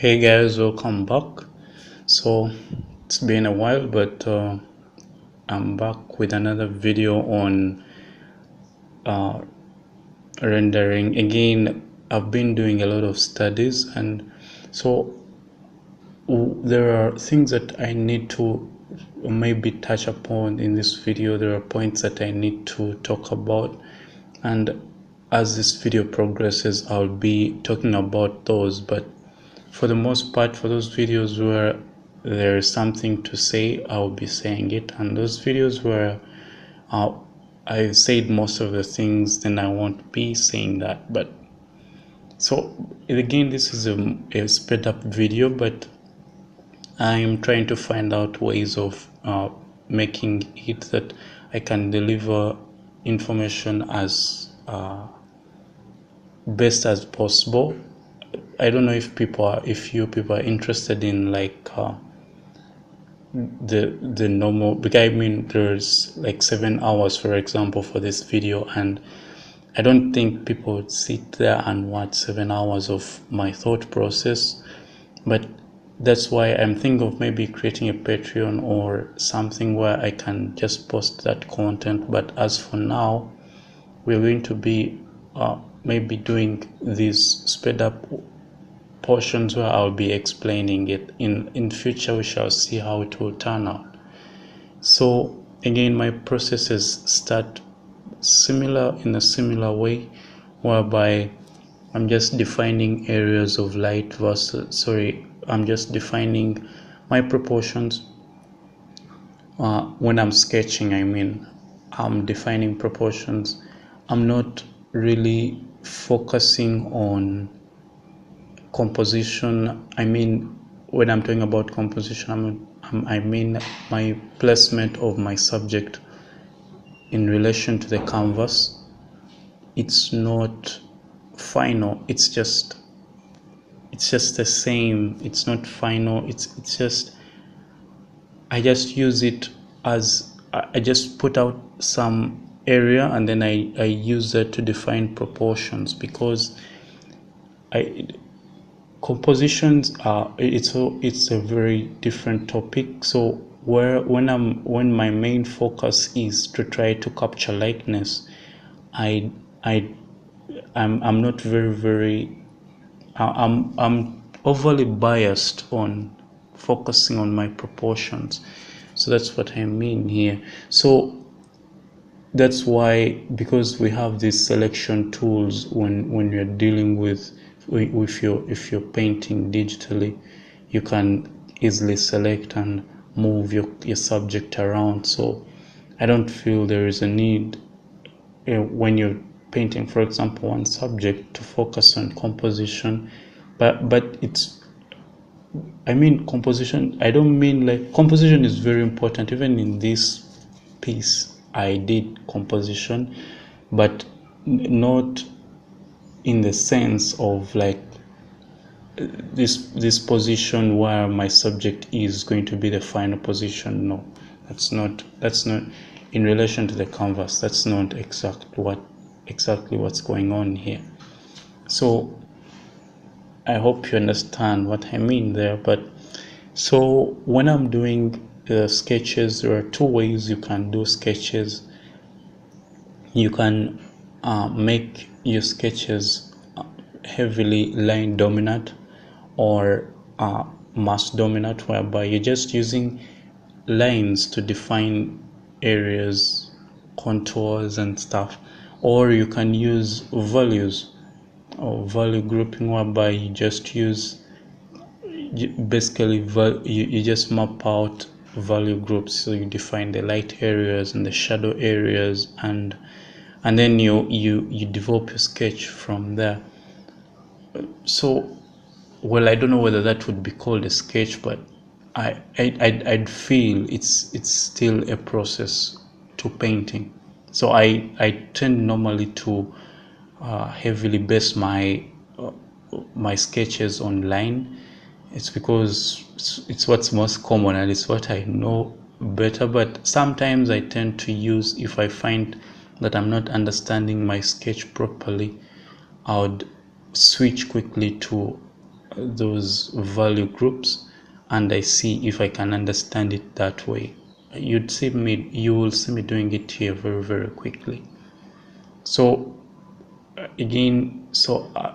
Hey guys, welcome back. So it's been a while, but I'm back with another video on uh, rendering. Again, I've been doing a lot of studies, and so there are things that I need to maybe touch upon in this video. There are points that I need to talk about, and as this video progresses, I'll be talking about those. But for the most part, for those videos where there is something to say, I'll be saying it, and those videos where I said most of the things, then I won't be saying that. But so again, this is a sped up video, but I'm trying to find out ways of making it that I can deliver information as best as possible. I don't know if you people are interested in like the normal, because I mean there's like 7 hours, for example, for this video, and I don't think people would sit there and watch 7 hours of my thought process. But that's why I'm thinking of maybe creating a Patreon or something where I can just post that content. But as for now, we're going to be maybe doing these sped up portions where I'll be explaining it. In future, we shall see how it will turn out. So again, my processes start in a similar way, whereby I'm just defining areas of light I'm just defining my proportions. When I'm sketching, I'm defining proportions. I'm not really focusing on composition. When I'm talking about composition, I mean my placement of my subject in relation to the canvas. It's not final, it's just the same. It's not final, it's just, I just use it as, I just put out some area and then I use that to define proportions, because compositions are, it's a very different topic. So when my main focus is to try to capture likeness, I'm not I'm overly biased on focusing on my proportions. So that's what I mean here. So that's why, because we have these selection tools when you're dealing with if you're painting digitally, you can easily select and move your subject around. So I don't feel there is a need when you're painting, for example, one subject, to focus on composition. But it's, composition, I don't mean like, composition is very important. Even in this piece I did composition, but not in the sense of like this position where my subject is going to be the final position. No, that's not in relation to the canvas. That's not exactly what's going on here. So I hope you understand what I mean there. But so when I'm doing sketches, there are two ways you can do sketches. You can make your sketches heavily line dominant or mass dominant, whereby you're just using lines to define areas, contours and stuff. Or you can use values or value grouping, whereby you just use, basically you just map out value groups. So you define the light areas and the shadow areas, and then you develop your sketch from there. So, well, I don't know whether that would be called a sketch, but I'd feel it's still a process to painting. So I tend normally to heavily base my sketches online. It's because it's what's most common and it's what I know better. But sometimes I tend to use, if I find that I'm not understanding my sketch properly, I would switch quickly to those value groups, and I see if I can understand it that way. You will see me doing it here very, very quickly. So again,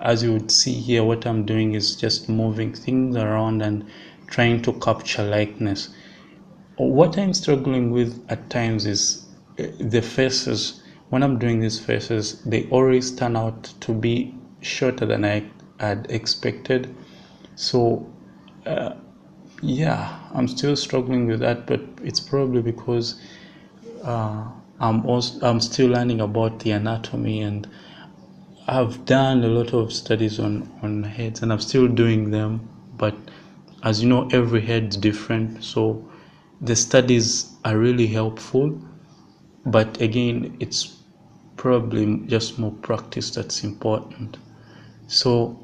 as you would see here, what I'm doing is just moving things around and trying to capture likeness. What I'm struggling with at times is the faces. When I'm doing these faces, they always turn out to be shorter than I had expected. So yeah, I'm still struggling with that, but it's probably because I'm still learning about the anatomy, and I've done a lot of studies on heads, and I'm still doing them. But as you know, every head's different, so the studies are really helpful. But again, it's probably just more practice that's important. So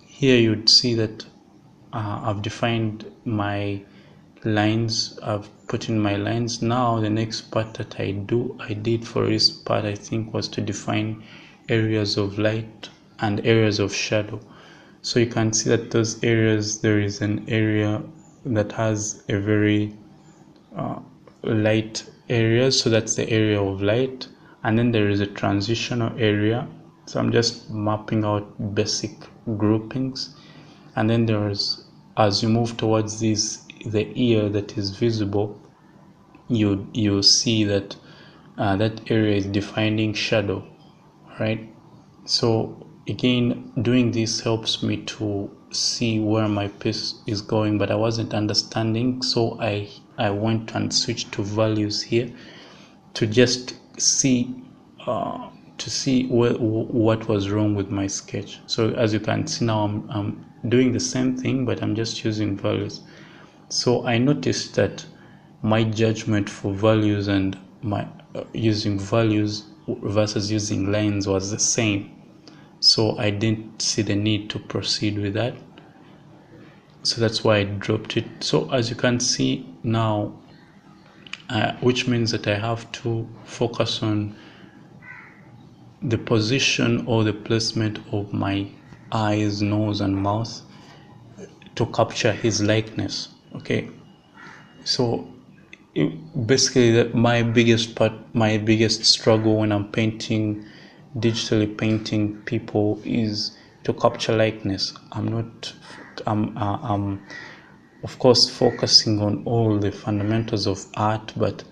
here you'd see that I've defined my lines. I've put in my lines. Now the next part that I did for this part, I think, was to define areas of light and areas of shadow. So you can see that those areas, there is an area that has a very light area, so that's the area of light, and then there is a transitional area. So I'm just mapping out basic groupings, and then there's, as you move towards this, the ear that is visible, you see that that area is defining shadow, right? So again, doing this helps me to see where my piece is going, but I wasn't understanding, so I went and switched to values here to just see what was wrong with my sketch. So as you can see now, I'm doing the same thing, but I'm just using values. So I noticed that my judgment for values and my using values versus using lines was the same. So I didn't see the need to proceed with that. So that's why I dropped it. So as you can see now, which means that I have to focus on the position or the placement of my eyes, nose, and mouth to capture his likeness. Okay, so basically my biggest struggle when I'm digitally painting people is to capture likeness. I'm of course focusing on all the fundamentals of art, but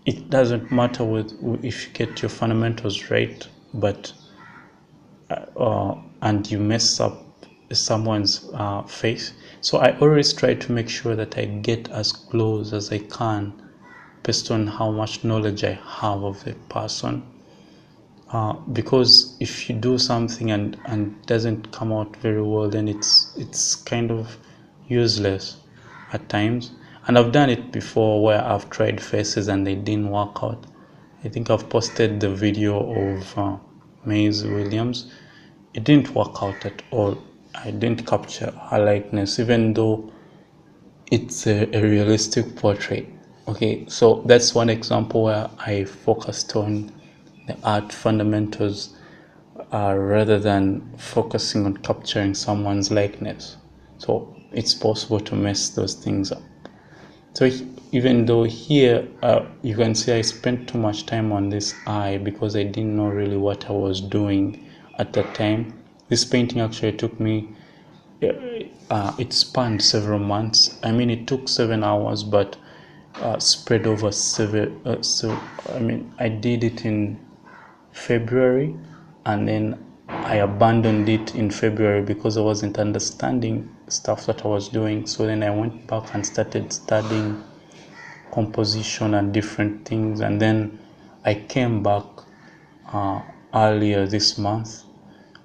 it doesn't matter if you get your fundamentals right, but and you mess up someone's face. So I always try to make sure that I get as close as I can based on how much knowledge I have of the person. Because if you do something and doesn't come out very well, then it's kind of useless at times. And I've done it before where I've tried faces and they didn't work out. I think I've posted the video of Maisie Williams. It didn't work out at all. I didn't capture her likeness, even though it's a realistic portrait. Okay, so that's one example where I focused on the art fundamentals rather than focusing on capturing someone's likeness. So it's possible to mess those things up. So even though here you can see I spent too much time on this eye because I didn't know really what I was doing at that time. This painting actually took me, it spanned several months. I mean, it took 7 hours, but spread over I did it in February, and then I abandoned it in February because I wasn't understanding stuff that I was doing. So then I went back and started studying composition and different things, and then I came back earlier this month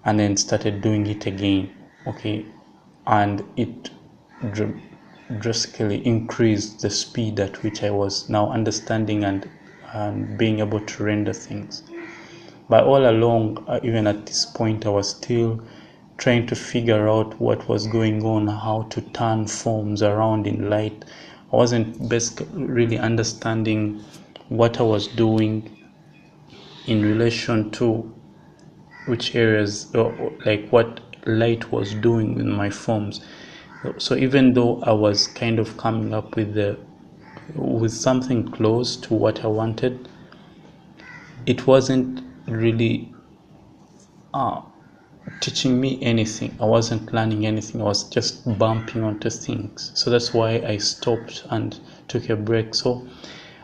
and then started doing it again. Okay, and it drastically increased the speed at which I was now understanding and being able to render things. But all along, even at this point, I was still trying to figure out what was going on, how to turn forms around in light. I wasn't basically really understanding what I was doing in relation to which areas, or like what light was doing in my forms. So even though I was kind of coming up with something close to what I wanted, it wasn't really teaching me anything. I wasn't learning anything. I was just bumping onto things. So that's why I stopped and took a break. So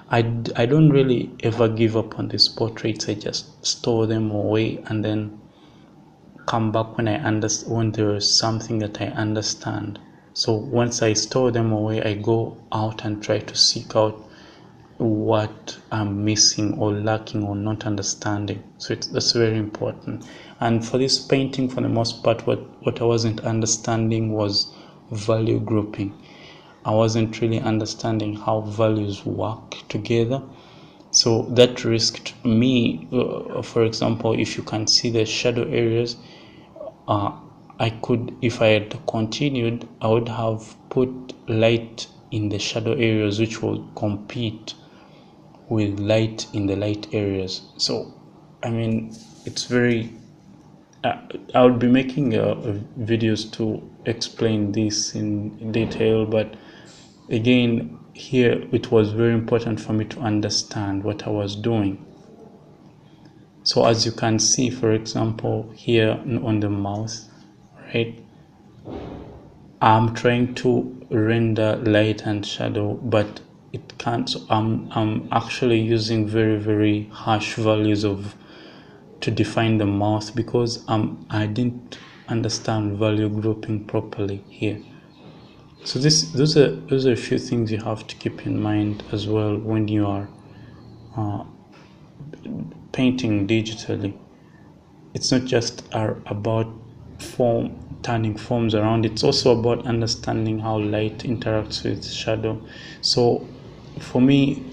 I don't really ever give up on these portraits. I just store them away and then come back when there is something that I understand. So once I store them away, I go out and try to seek out what I'm missing or lacking or not understanding. So that's very important. And for this painting, for the most part, what I wasn't understanding was value grouping. I wasn't really understanding how values work together. So that risked me, for example, if you can see the shadow areas, I could, if I had continued, I would have put light in the shadow areas, which will compete with light in the light areas. So I mean, it's very I would be making videos to explain this in detail, but again, here it was very important for me to understand what I was doing. So as you can see, for example, here on the mouth, right, I'm trying to render light and shadow, but it can't. So I'm actually using very harsh values to define the mouth because I didn't understand value grouping properly here. So those are a few things you have to keep in mind as well when you are painting digitally. It's not just about turning forms around. It's also about understanding how light interacts with shadow. So for me,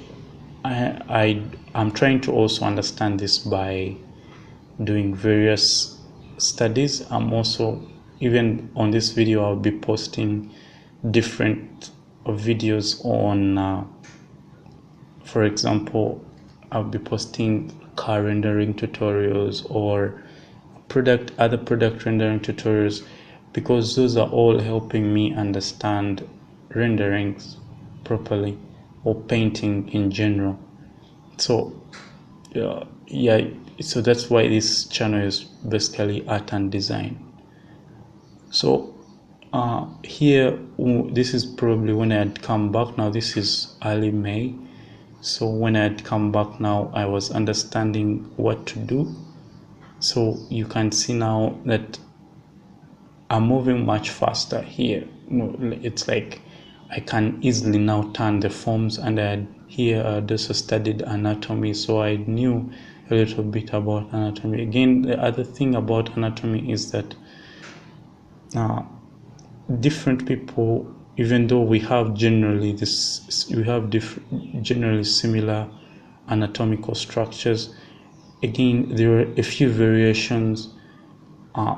I'm trying to also understand this by doing various studies. I'm also, even on this video, I'll be posting different videos on for example, I'll be posting car rendering tutorials or other product rendering tutorials, because those are all helping me understand renderings properly or painting in general. So yeah, so that's why this channel is basically art and design. So here, this is probably when I had come back. Now this is early May. So when I had come back now, I was understanding what to do. So you can see now that I'm moving much faster here. It's like I can easily now turn the forms, and I had also studied anatomy, so I knew a little bit about anatomy. Again, the other thing about anatomy is that different people, even though we have generally generally similar anatomical structures, again there are a few variations.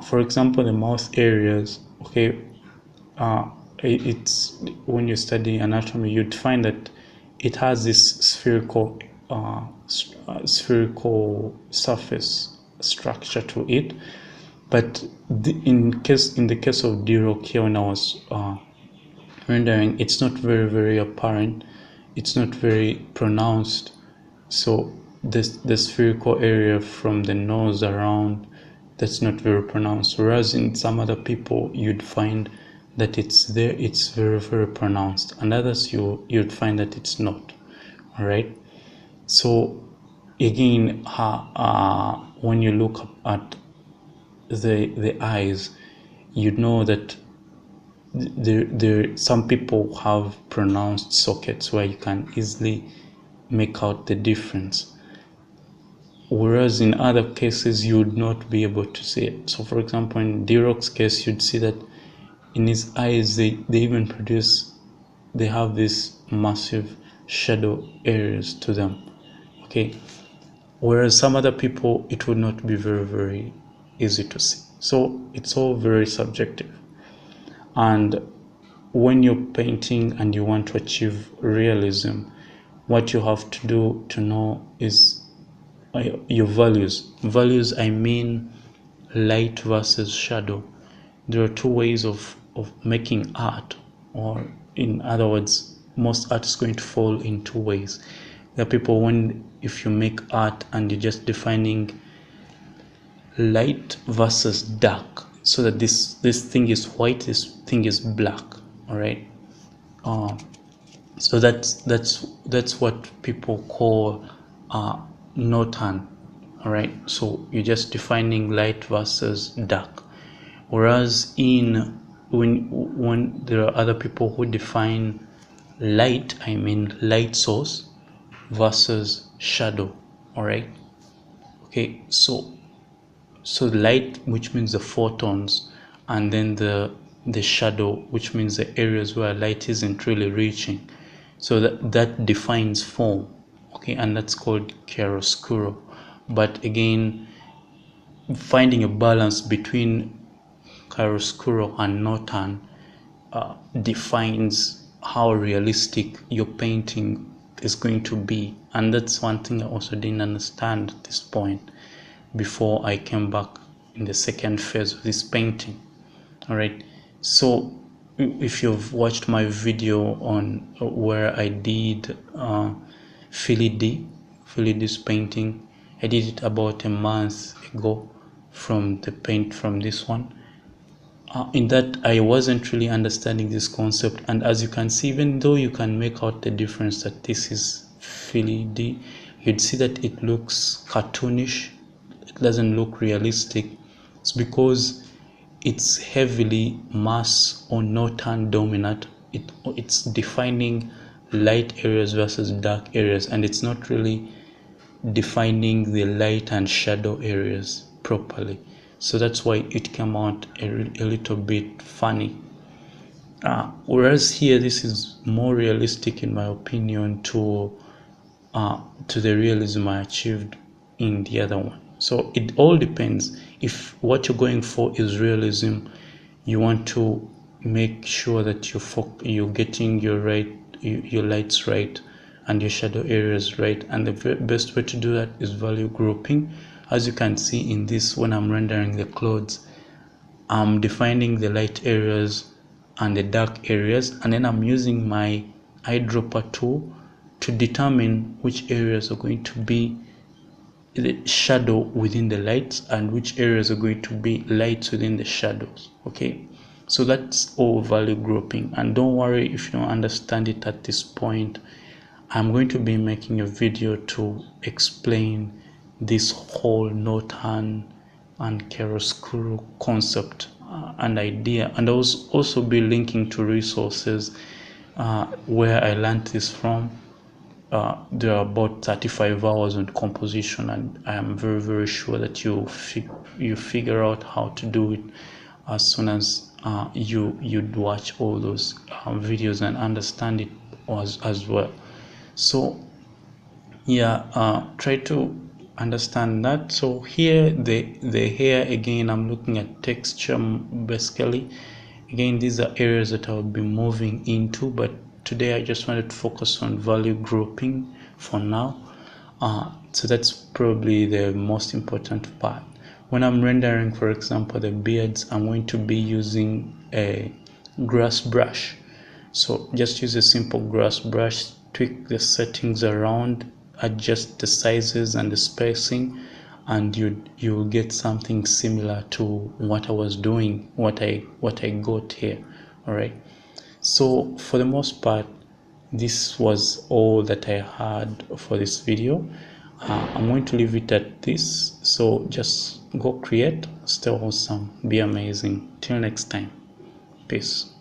For example, the mouth areas, okay, it's when you study anatomy, you'd find that it has this spherical surface structure to it. But in the case of D-Rock here, when I was rendering, it's not very apparent. It's not very pronounced. So the spherical area from the nose around, that's not very pronounced. Whereas in some other people, you'd find that it's there. It's very pronounced, and others you'd find that it's not. All right. So again, when you look at the eyes, you know that some people have pronounced sockets where you can easily make out the difference, whereas in other cases you would not be able to see it. So for example, in D-Rock's case, you'd see that in his eyes they have these massive shadow areas to them, okay, whereas some other people it would not be very easy to see. So it's all very subjective. And when you're painting and you want to achieve realism, what you have to do to know is your values. I mean light versus shadow. there are two ways of making art, or in other words, most art is going to fall in two ways. There are people, when if you make art and you're just defining light versus dark, so that this thing is white, this thing is black, all right. So that's what people call Northern, all right. So you're just defining light versus dark, whereas when there are other people who define light, I mean light source versus shadow, all right. Okay, so light, which means the photons, and then the shadow, which means the areas where light isn't really reaching. So that defines form, okay, and that's called chiaroscuro. But again, finding a balance between chiaroscuro and Northern defines how realistic your painting is going to be. And that's one thing I also didn't understand at this point before I came back in the second phase of this painting. All right, so if you've watched my video on where I did Philly D's painting, I did it about a month ago from this one. In that, I wasn't really understanding this concept, and as you can see, even though you can make out the difference that this is Philly D, you'd see that it looks cartoonish. It doesn't look realistic. It's because it's heavily mass or Northern dominant. It's defining light areas versus dark areas, and it's not really defining the light and shadow areas properly. So that's why it came out a little bit funny. Whereas here, this is more realistic in my opinion to the realism I achieved in the other one. So it all depends. If what you're going for is realism, you want to make sure that you're getting your lights right and your shadow areas right, and the best way to do that is value grouping. As you can see in this, when I'm rendering the clothes, I'm defining the light areas and the dark areas, and then I'm using my eyedropper tool to determine which areas are going to be the shadow within the lights and which areas are going to be lights within the shadows. Okay, so that's all value grouping. And don't worry if you don't understand it at this point. I'm going to be making a video to explain this whole Northern and chiaroscuro concept and idea, and I'll also be linking to resources where I learned this from. There are about 35 hours on composition, and I am very, very sure that you figure out how to do it as soon as you'd watch all those videos and understand it as well. So yeah, try to understand that. So here the hair, again, I'm looking at texture basically. Again, these are areas that I'll be moving into, but today I just wanted to focus on value grouping for now. So that's probably the most important part. When I'm rendering, for example, the beards, I'm going to be using a grass brush. So just use a simple grass brush, tweak the settings around, adjust the sizes and the spacing, and you'll get something similar to what I was doing, what I got here. All right, so for the most part, this was all that I had for this video. I'm going to leave it at this. So just go create, stay awesome, be amazing. Till next time, peace.